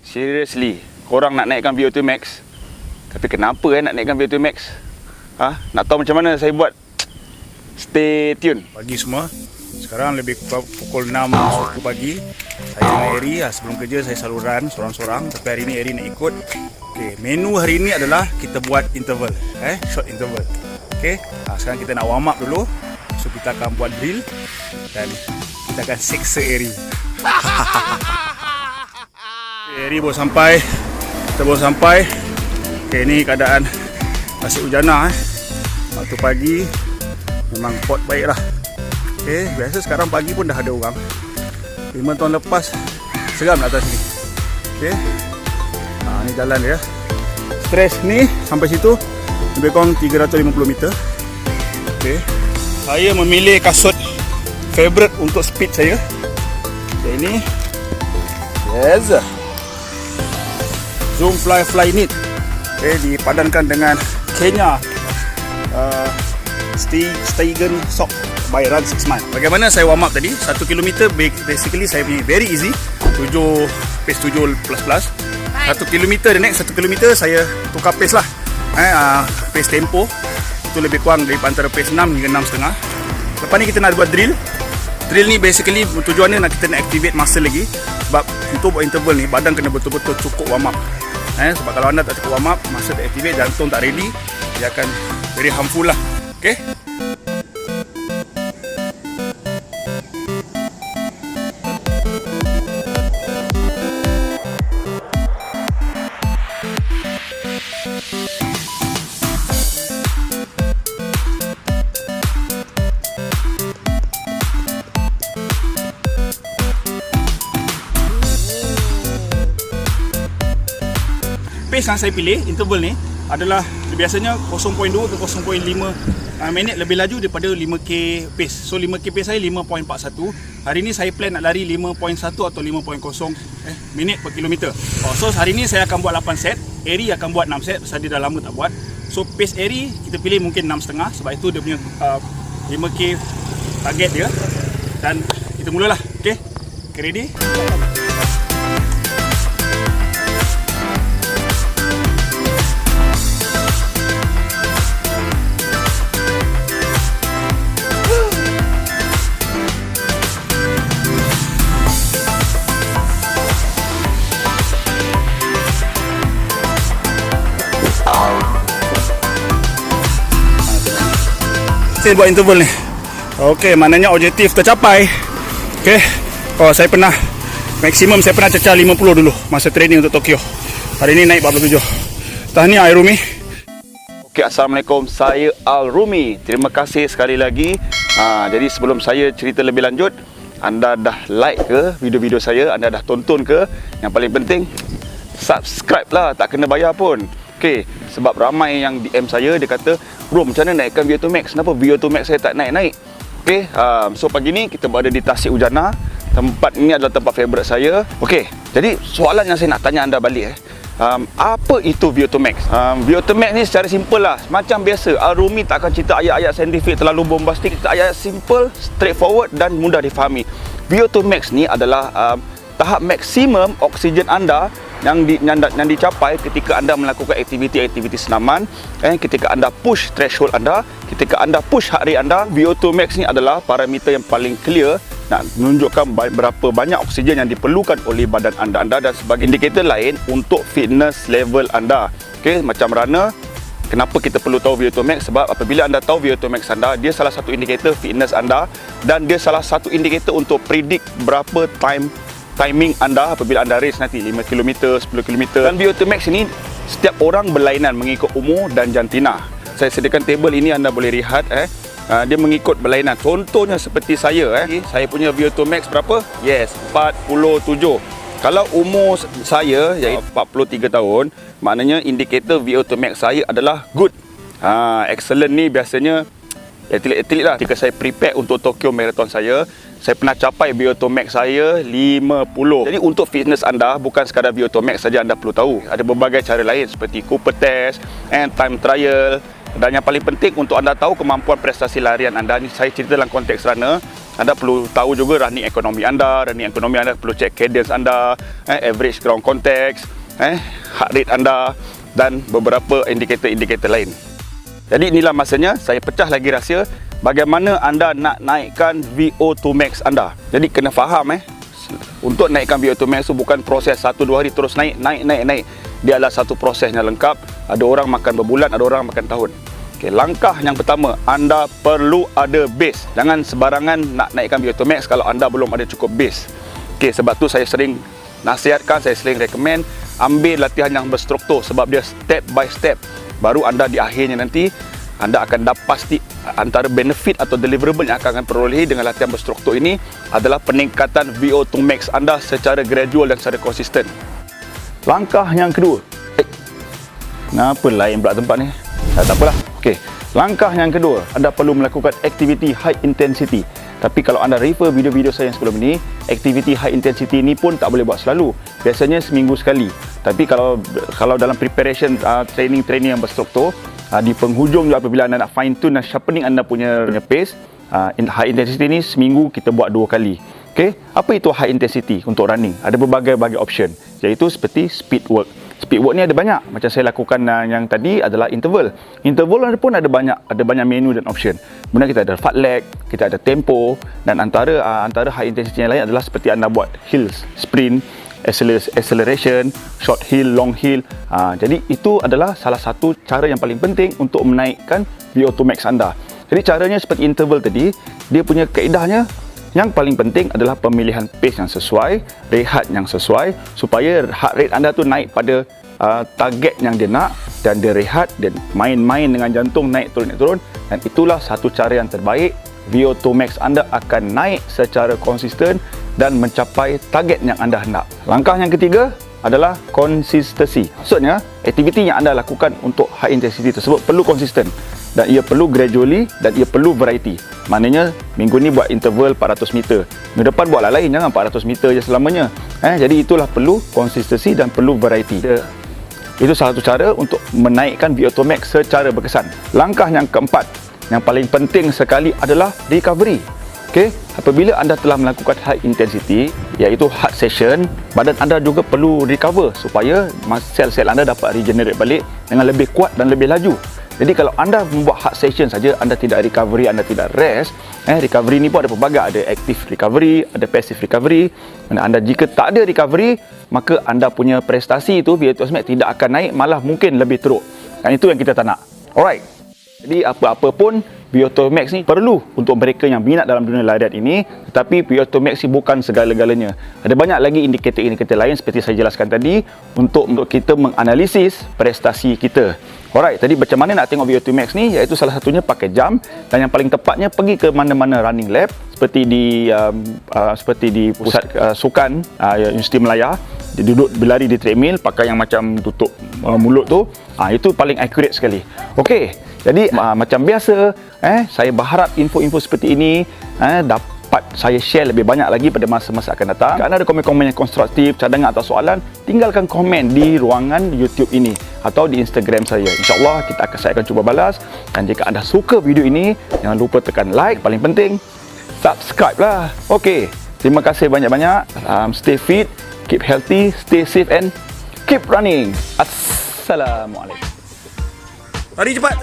Seriously, korang nak naikkan VO2 Max, tapi kenapa nak naikkan VO2 Max? Nak tahu macam mana saya buat? Stay tune. Pagi semua. Sekarang lebih pukul 6 suku pagi. Saya dengan Eri, sebelum kerja saya selalu run sorang-sorang. Tapi hari ni Eri nak ikut. Okay, menu hari ni adalah kita buat interval, short interval. Okay, sekarang kita nak warm up dulu. So kita akan buat drill dan kita akan seksa Eri. Eri baru sampai. Kita baru sampai. Okay, ni keadaan Tasik Ujana. Waktu pagi memang pot baik lah. Okay, biasa sekarang pagi pun dah ada orang. 5 tahun lepas seram nak atas ni. Okay, ni jalan dia. Stres ni sampai situ lebih kurang 350 meter. Okay, saya memilih kasut favorite untuk speed saya. Okay, ini yes, Zoom Fly Flyknit. Okay, dipadankan dengan Kenya Steigen Sock by Run 6 Months. Bagaimana saya warm up tadi? 1 km basically saya punya very easy. Pace 7++. 1 km, the next 1 km saya tukar pace lah. Pace tempo itu lebih kurang dari antara pace 6 hingga 6.5. Lepas ni kita nak buat drill. Drill ni basically tujuannya kita nak activate muscle lagi. Sebab untuk buat interval ni badan kena betul-betul cukup warm up. Sebab kalau anda tak cukup warm up, muscle tak activate, jantung tak ready, dia akan very harmful lah. Okay, pace yang saya pilih interval ni adalah biasanya 0.2 ke 0.5 minit lebih laju daripada 5k pace. So 5k pace saya 5.41. Hari ni saya plan nak lari 5.1 atau 5.0 minit per kilometer. So hari ni saya akan buat 8 set. Eri akan buat 6 set pasal dia dah lama tak buat. So pace Eri kita pilih mungkin 6.5 sebab itu dia punya 5k target dia. Dan kita mulalah. Okay, ready? Saya buat interval ni. Okey, maknanya objektif tercapai. Okey. Saya pernah maksimum saya pernah cecah 50 dulu masa training untuk Tokyo. Hari ni naik 47. Tahniah Al-Rumi. Okey, Assalamualaikum. Saya Al-Rumi. Terima kasih sekali lagi. Jadi sebelum saya cerita lebih lanjut, anda dah like ke video-video saya? Anda dah tonton ke? Yang paling penting subscribe lah, tak kena bayar pun. Okey, sebab ramai yang DM saya, dia kata, "Bro, macam mana naikkan VO2 Max? Kenapa VO2 Max saya tak naik-naik?" Okey, so pagi ni kita berada di Tasik Ujana. Tempat ini adalah tempat favourite saya. Okey, jadi soalan yang saya nak tanya anda balik apa itu VO2 Max? VO2 Max ni secara simple lah. Macam biasa, Al-Rumi tak akan cerita ayat-ayat saintifik terlalu bombastik. Kita ayat simple, straightforward dan mudah difahami. VO2 Max ni adalah tahap maksimum oksigen anda yang dicapai ketika anda melakukan aktiviti senaman, ketika anda push threshold anda, ketika anda push heart rate anda. VO2 Max ni adalah parameter yang paling clear nak menunjukkan berapa banyak oksigen yang diperlukan oleh badan anda dan sebagai indikator lain untuk fitness level anda. Okey, macam runner, kenapa kita perlu tahu VO2 Max? Sebab apabila anda tahu VO2 Max anda, dia salah satu indikator fitness anda dan dia salah satu indikator untuk predict berapa timing anda apabila anda race nanti 5 km, 10 km. Dan VO2 Max ini setiap orang berlainan mengikut umur dan jantina. Saya sediakan table ini, anda boleh lihat dia mengikut berlainan. Contohnya seperti saya saya punya VO2 Max berapa? Yes, 47. Kalau umur saya iaitu 43 tahun, maknanya indikator VO2 Max saya adalah good. Excellent ni biasanya atlet-atlet lah. Ketika saya prepare untuk Tokyo Marathon saya pernah capai VO2 Max saya 50. Jadi untuk fitness anda, bukan sekadar VO2 Max saja anda perlu tahu. Ada berbagai cara lain seperti Cooper test and time trial. Dan yang paling penting untuk anda tahu kemampuan prestasi larian anda, ni saya cerita dalam konteks runner. anda perlu tahu juga running ekonomi anda perlu cek cadence anda, average ground contact, heart rate anda dan beberapa indikator-indikator lain. Jadi inilah masanya saya pecah lagi rahsia bagaimana anda nak naikkan VO2 max anda. Jadi kena faham untuk naikkan VO2 max itu bukan proses 1-2 hari terus naik. Dia adalah satu proses yang lengkap. Ada orang makan berbulan, ada orang makan tahun. Okey, langkah yang pertama, anda perlu ada base. Jangan sebarangan nak naikkan VO2 max kalau anda belum ada cukup base. Okey, sebab tu saya sering nasihatkan, saya sering recommend ambil latihan yang berstruktur sebab dia step by step. Baru anda di akhirnya nanti anda akan dapat pasti antara benefit atau deliverable yang akan perolehi dengan latihan berstruktur ini adalah peningkatan VO2 max anda secara gradual dan secara konsisten. Langkah yang kedua. Kenapa lain pula tempat ni? Tak apalah. Okey. Langkah yang kedua, anda perlu melakukan aktiviti high intensity. Tapi kalau anda refer video-video saya yang sebelum ini, aktiviti high intensity ni pun tak boleh buat selalu. Biasanya seminggu sekali. Tapi kalau dalam preparation training yang berstruktur, di penghujung apabila anda nak fine tune dan sharpening anda punya pace, high intensity ni seminggu kita buat 2 kali. Okey, apa itu high intensity untuk running? Ada berbagai option, iaitu seperti speed work. Speed work ni ada banyak. Macam saya lakukan yang tadi adalah interval. Interval pun ada banyak menu dan option. Kemudian kita ada fartlek, kita ada tempo dan antara high intensity yang lain adalah seperti anda buat hills, sprint, acceleration, short hill, long hill. Jadi itu adalah salah satu cara yang paling penting untuk menaikkan VO2 max anda. Jadi caranya seperti interval tadi, dia punya kaedahnya yang paling penting adalah pemilihan pace yang sesuai, rehat yang sesuai supaya heart rate anda tu naik pada target yang dia nak dan dia rehat dan main-main dengan jantung naik turun dan itulah satu cara yang terbaik. VO2 max anda akan naik secara konsisten dan mencapai target yang anda hendak. Langkah yang ketiga adalah konsistensi. Maksudnya, aktiviti yang anda lakukan untuk high intensity tersebut perlu konsisten dan ia perlu gradually dan ia perlu variety. Maknanya, minggu ni buat interval 400 meter. Minggu depan buatlah lain, jangan 400 meter je selamanya. Jadi itulah perlu konsistensi dan perlu variety. Itu salah satu cara untuk menaikkan VO2 max secara berkesan. Langkah yang keempat, yang paling penting sekali adalah recovery. Okey, apabila anda telah melakukan high intensity, iaitu hard session, badan anda juga perlu recover supaya sel-sel anda dapat regenerate balik dengan lebih kuat dan lebih laju. Jadi kalau anda membuat hard session saja, anda tidak recovery, anda tidak rest, recovery ni pun ada pelbagai, ada active recovery, ada passive recovery. Anda jika tak ada recovery, maka anda punya prestasi itu VO2 max tidak akan naik, malah mungkin lebih teruk. Dan itu yang kita tak nak. Alright. Jadi apa-apa pun VO2 max ni perlu untuk mereka yang minat dalam dunia larian ini, tetapi VO2 max ni bukan segala-galanya. Ada banyak lagi indikator-indikator lain seperti saya jelaskan tadi untuk kita menganalisis prestasi kita. Alright, tadi macam mana nak tengok VO2 max ni, iaitu salah satunya pakai jam dan yang paling tepatnya pergi ke mana-mana running lab seperti di pusat sukan Universiti Melaya. Dia duduk berlari di treadmill pakai yang macam tutup mulut tu. Itu paling accurate sekali. Okey, jadi macam biasa, saya berharap info-info seperti ini dapat saya share lebih banyak lagi pada masa-masa akan datang. Jika anda ada komen-komen yang konstruktif, cadangan atau soalan, tinggalkan komen di ruangan YouTube ini atau di Instagram saya. InsyaAllah saya akan cuba balas. Dan jika anda suka video ini, jangan lupa tekan like. Paling penting, subscribe lah. Okey, terima kasih banyak-banyak. Stay fit, keep healthy, stay safe and keep running. Assalamualaikum. Lari cepat.